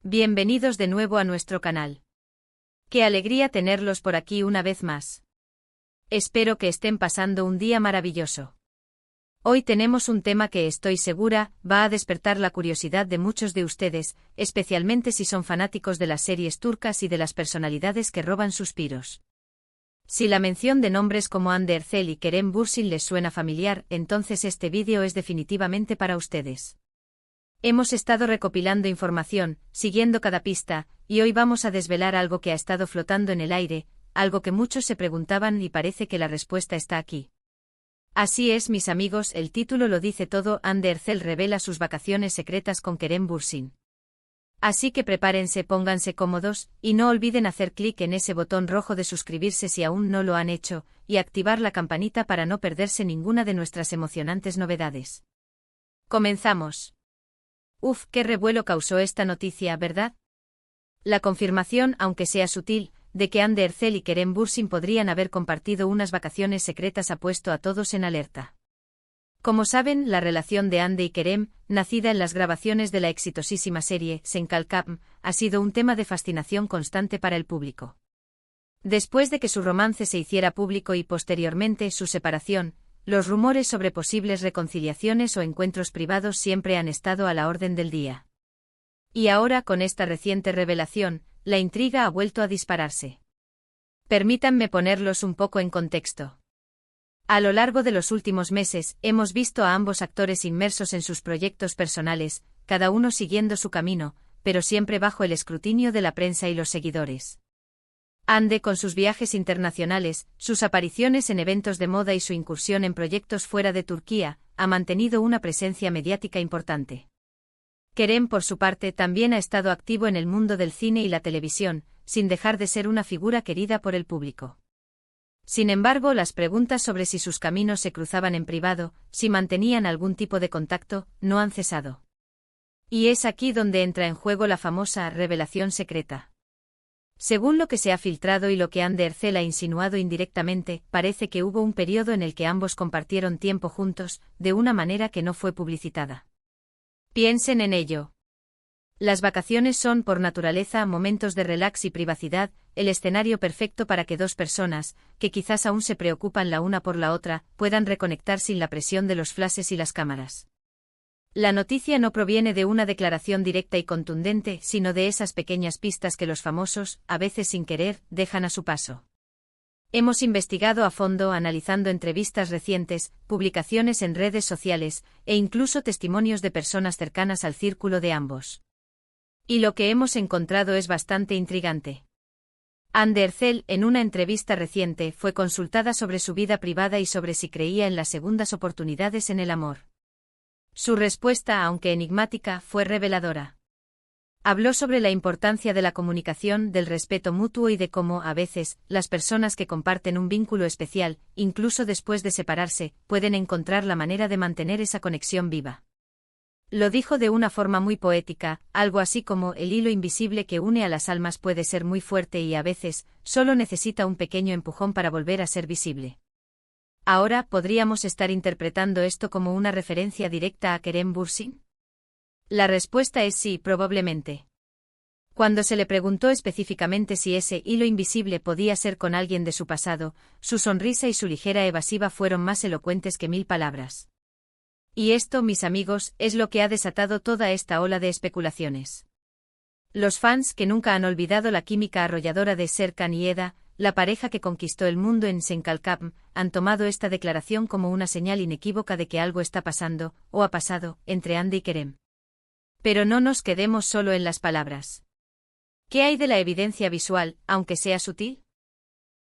Bienvenidos de nuevo a nuestro canal. Qué alegría tenerlos por aquí una vez más. Espero que estén pasando un día maravilloso. Hoy tenemos un tema que estoy segura va a despertar la curiosidad de muchos de ustedes, especialmente si son fanáticos de las series turcas y de las personalidades que roban suspiros. Si la mención de nombres como Hande Erçel y Kerem Bürsin les suena familiar, entonces este vídeo es definitivamente para ustedes. Hemos estado recopilando información, siguiendo cada pista, y hoy vamos a desvelar algo que ha estado flotando en el aire, algo que muchos se preguntaban y parece que la respuesta está aquí. Así es, mis amigos, el título lo dice todo. Hande Erçel revela sus vacaciones secretas con Kerem Bürsin. Así que prepárense, pónganse cómodos, y no olviden hacer clic en ese botón rojo de suscribirse si aún no lo han hecho, y activar la campanita para no perderse ninguna de nuestras emocionantes novedades. Comenzamos. Uf, qué revuelo causó esta noticia, ¿verdad? La confirmación, aunque sea sutil, de que Hande Erçel y Kerem Bürsin podrían haber compartido unas vacaciones secretas ha puesto a todos en alerta. Como saben, la relación de Hande y Kerem, nacida en las grabaciones de la exitosísima serie Senkalkam, ha sido un tema de fascinación constante para el público. Después de que su romance se hiciera público y posteriormente su separación, los rumores sobre posibles reconciliaciones o encuentros privados siempre han estado a la orden del día. Y ahora, con esta reciente revelación, la intriga ha vuelto a dispararse. Permítanme ponerlos un poco en contexto. A lo largo de los últimos meses, hemos visto a ambos actores inmersos en sus proyectos personales, cada uno siguiendo su camino, pero siempre bajo el escrutinio de la prensa y los seguidores. Hande, con sus viajes internacionales, sus apariciones en eventos de moda y su incursión en proyectos fuera de Turquía, ha mantenido una presencia mediática importante. Kerem, por su parte, también ha estado activo en el mundo del cine y la televisión, sin dejar de ser una figura querida por el público. Sin embargo, las preguntas sobre si sus caminos se cruzaban en privado, si mantenían algún tipo de contacto, no han cesado. Y es aquí donde entra en juego la famosa revelación secreta. Según lo que se ha filtrado y lo que Hande Erçel ha insinuado indirectamente, parece que hubo un periodo en el que ambos compartieron tiempo juntos, de una manera que no fue publicitada. Piensen en ello. Las vacaciones son, por naturaleza, momentos de relax y privacidad, el escenario perfecto para que dos personas, que quizás aún se preocupan la una por la otra, puedan reconectar sin la presión de los flashes y las cámaras. La noticia no proviene de una declaración directa y contundente, sino de esas pequeñas pistas que los famosos, a veces sin querer, dejan a su paso. Hemos investigado a fondo, analizando entrevistas recientes, publicaciones en redes sociales, e incluso testimonios de personas cercanas al círculo de ambos. Y lo que hemos encontrado es bastante intrigante. Hande Erçel, en una entrevista reciente, fue consultada sobre su vida privada y sobre si creía en las segundas oportunidades en el amor. Su respuesta, aunque enigmática, fue reveladora. Habló sobre la importancia de la comunicación, del respeto mutuo y de cómo, a veces, las personas que comparten un vínculo especial, incluso después de separarse, pueden encontrar la manera de mantener esa conexión viva. Lo dijo de una forma muy poética, algo así como el hilo invisible que une a las almas puede ser muy fuerte y a veces, solo necesita un pequeño empujón para volver a ser visible. Ahora, ¿podríamos estar interpretando esto como una referencia directa a Kerem Bürsin? La respuesta es sí, probablemente. Cuando se le preguntó específicamente si ese hilo invisible podía ser con alguien de su pasado, su sonrisa y su ligera evasiva fueron más elocuentes que 1000 palabras. Y esto, mis amigos, es lo que ha desatado toda esta ola de especulaciones. Los fans, que nunca han olvidado la química arrolladora de Serkan y Eda, la pareja que conquistó el mundo en Senkalkam, han tomado esta declaración como una señal inequívoca de que algo está pasando, o ha pasado, entre Hande y Kerem. Pero no nos quedemos solo en las palabras. ¿Qué hay de la evidencia visual, aunque sea sutil?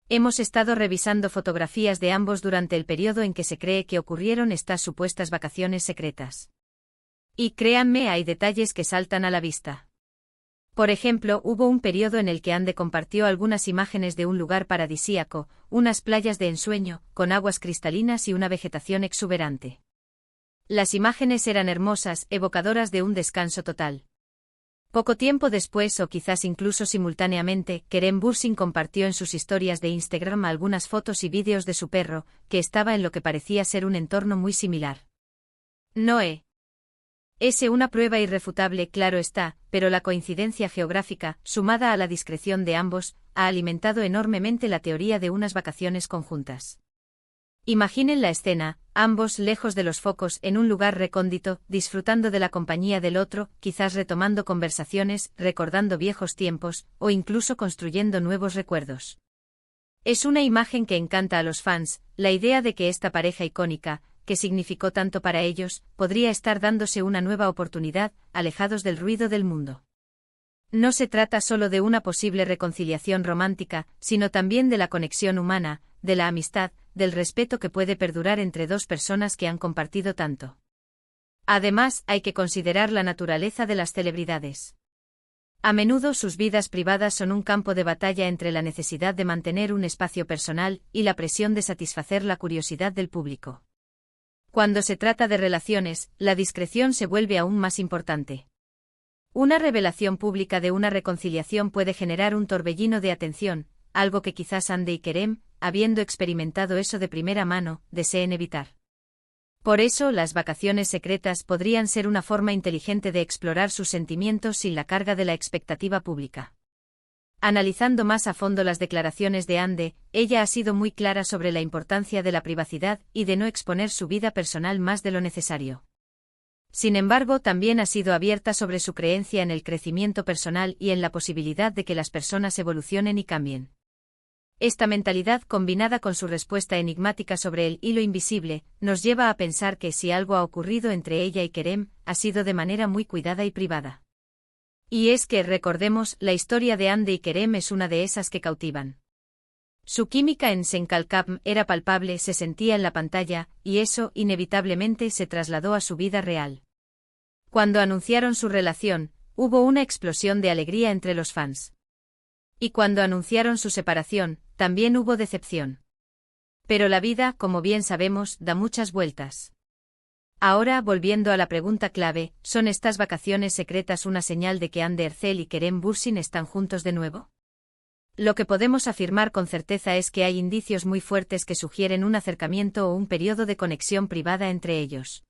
Hemos estado revisando fotografías de ambos durante el periodo en que se cree que ocurrieron estas supuestas vacaciones secretas. Y créanme, hay detalles que saltan a la vista. Por ejemplo, hubo un periodo en el que Hande compartió algunas imágenes de un lugar paradisíaco, unas playas de ensueño, con aguas cristalinas y una vegetación exuberante. Las imágenes eran hermosas, evocadoras de un descanso total. Poco tiempo después, o quizás incluso simultáneamente, Kerem Bürsin compartió en sus historias de Instagram algunas fotos y vídeos de su perro, que estaba en lo que parecía ser un entorno muy similar. Noé. Es una prueba irrefutable, claro está, pero la coincidencia geográfica, sumada a la discreción de ambos, ha alimentado enormemente la teoría de unas vacaciones conjuntas. Imaginen la escena, ambos lejos de los focos en un lugar recóndito, disfrutando de la compañía del otro, quizás retomando conversaciones, recordando viejos tiempos, o incluso construyendo nuevos recuerdos. Es una imagen que encanta a los fans, la idea de que esta pareja icónica, que significó tanto para ellos, podría estar dándose una nueva oportunidad, alejados del ruido del mundo. No se trata solo de una posible reconciliación romántica, sino también de la conexión humana, de la amistad, del respeto que puede perdurar entre dos personas que han compartido tanto. Además, hay que considerar la naturaleza de las celebridades. A menudo sus vidas privadas son un campo de batalla entre la necesidad de mantener un espacio personal y la presión de satisfacer la curiosidad del público. Cuando se trata de relaciones, la discreción se vuelve aún más importante. Una revelación pública de una reconciliación puede generar un torbellino de atención, algo que quizás Andy y Kerem, habiendo experimentado eso de primera mano, deseen evitar. Por eso, las vacaciones secretas podrían ser una forma inteligente de explorar sus sentimientos sin la carga de la expectativa pública. Analizando más a fondo las declaraciones de Andy, ella ha sido muy clara sobre la importancia de la privacidad y de no exponer su vida personal más de lo necesario. Sin embargo, también ha sido abierta sobre su creencia en el crecimiento personal y en la posibilidad de que las personas evolucionen y cambien. Esta mentalidad, combinada con su respuesta enigmática sobre el hilo invisible, nos lleva a pensar que si algo ha ocurrido entre ella y Kerem, ha sido de manera muy cuidada y privada. Y es que, recordemos, la historia de Andy y Kerem es una de esas que cautivan. Su química en Senkalkam era palpable, se sentía en la pantalla, y eso, inevitablemente, se trasladó a su vida real. Cuando anunciaron su relación, hubo una explosión de alegría entre los fans. Y cuando anunciaron su separación, también hubo decepción. Pero la vida, como bien sabemos, da muchas vueltas. Ahora, volviendo a la pregunta clave, ¿son estas vacaciones secretas una señal de que Andy Ercel y Kerem Bürsin están juntos de nuevo? Lo que podemos afirmar con certeza es que hay indicios muy fuertes que sugieren un acercamiento o un periodo de conexión privada entre ellos.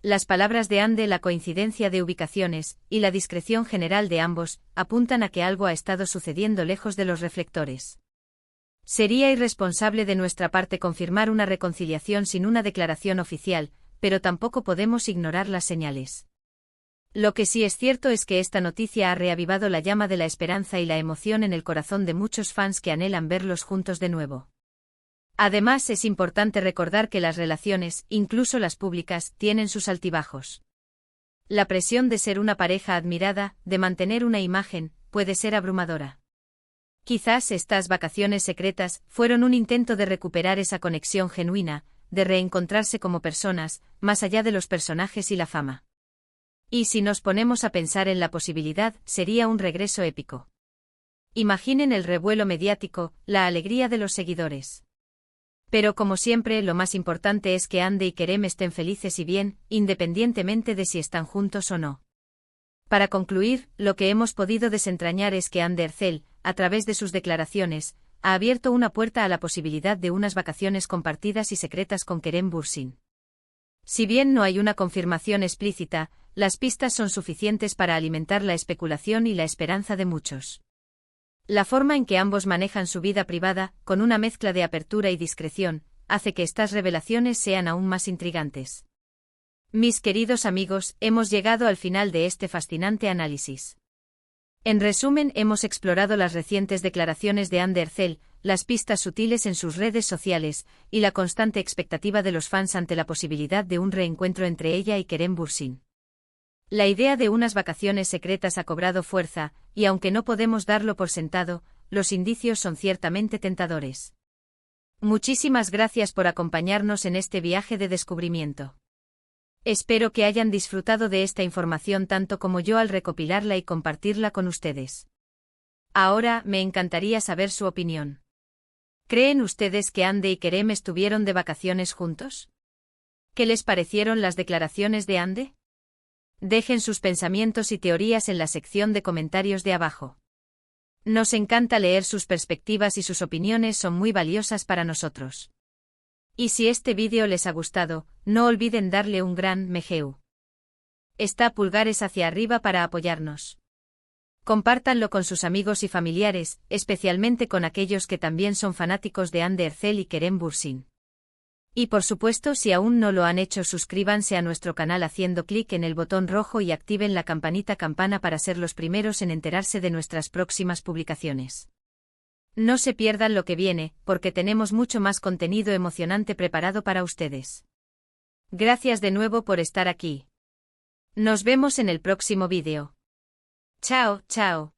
Las palabras de Andy, la coincidencia de ubicaciones, y la discreción general de ambos, apuntan a que algo ha estado sucediendo lejos de los reflectores. Sería irresponsable de nuestra parte confirmar una reconciliación sin una declaración oficial, pero tampoco podemos ignorar las señales. Lo que sí es cierto es que esta noticia ha reavivado la llama de la esperanza y la emoción en el corazón de muchos fans que anhelan verlos juntos de nuevo. Además, es importante recordar que las relaciones, incluso las públicas, tienen sus altibajos. La presión de ser una pareja admirada, de mantener una imagen, puede ser abrumadora. Quizás estas vacaciones secretas fueron un intento de recuperar esa conexión genuina, de reencontrarse como personas, más allá de los personajes y la fama. Y si nos ponemos a pensar en la posibilidad, sería un regreso épico. Imaginen el revuelo mediático, la alegría de los seguidores. Pero como siempre, lo más importante es que Andy y Kerem estén felices y bien, independientemente de si están juntos o no. Para concluir, lo que hemos podido desentrañar es que Andy Ercel, a través de sus declaraciones, ha abierto una puerta a la posibilidad de unas vacaciones compartidas y secretas con Kerem Bürsin. Si bien no hay una confirmación explícita, las pistas son suficientes para alimentar la especulación y la esperanza de muchos. La forma en que ambos manejan su vida privada, con una mezcla de apertura y discreción, hace que estas revelaciones sean aún más intrigantes. Mis queridos amigos, hemos llegado al final de este fascinante análisis. En resumen, hemos explorado las recientes declaraciones de Andy Ercel, las pistas sutiles en sus redes sociales, y la constante expectativa de los fans ante la posibilidad de un reencuentro entre ella y Kerem Bürsin. La idea de unas vacaciones secretas ha cobrado fuerza, y aunque no podemos darlo por sentado, los indicios son ciertamente tentadores. Muchísimas gracias por acompañarnos en este viaje de descubrimiento. Espero que hayan disfrutado de esta información tanto como yo al recopilarla y compartirla con ustedes. Ahora, me encantaría saber su opinión. ¿Creen ustedes que Andy y Kerem estuvieron de vacaciones juntos? ¿Qué les parecieron las declaraciones de Andy? Dejen sus pensamientos y teorías en la sección de comentarios de abajo. Nos encanta leer sus perspectivas y sus opiniones son muy valiosas para nosotros. Y si este vídeo les ha gustado, no olviden darle un gran me gusta. Está pulgares hacia arriba para apoyarnos. Compártanlo con sus amigos y familiares, especialmente con aquellos que también son fanáticos de Ander Erzel y Kerem Bürsin. Y por supuesto, si aún no lo han hecho, suscríbanse a nuestro canal haciendo clic en el botón rojo y activen la campana para ser los primeros en enterarse de nuestras próximas publicaciones. No se pierdan lo que viene, porque tenemos mucho más contenido emocionante preparado para ustedes. Gracias de nuevo por estar aquí. Nos vemos en el próximo vídeo. Chao, chao.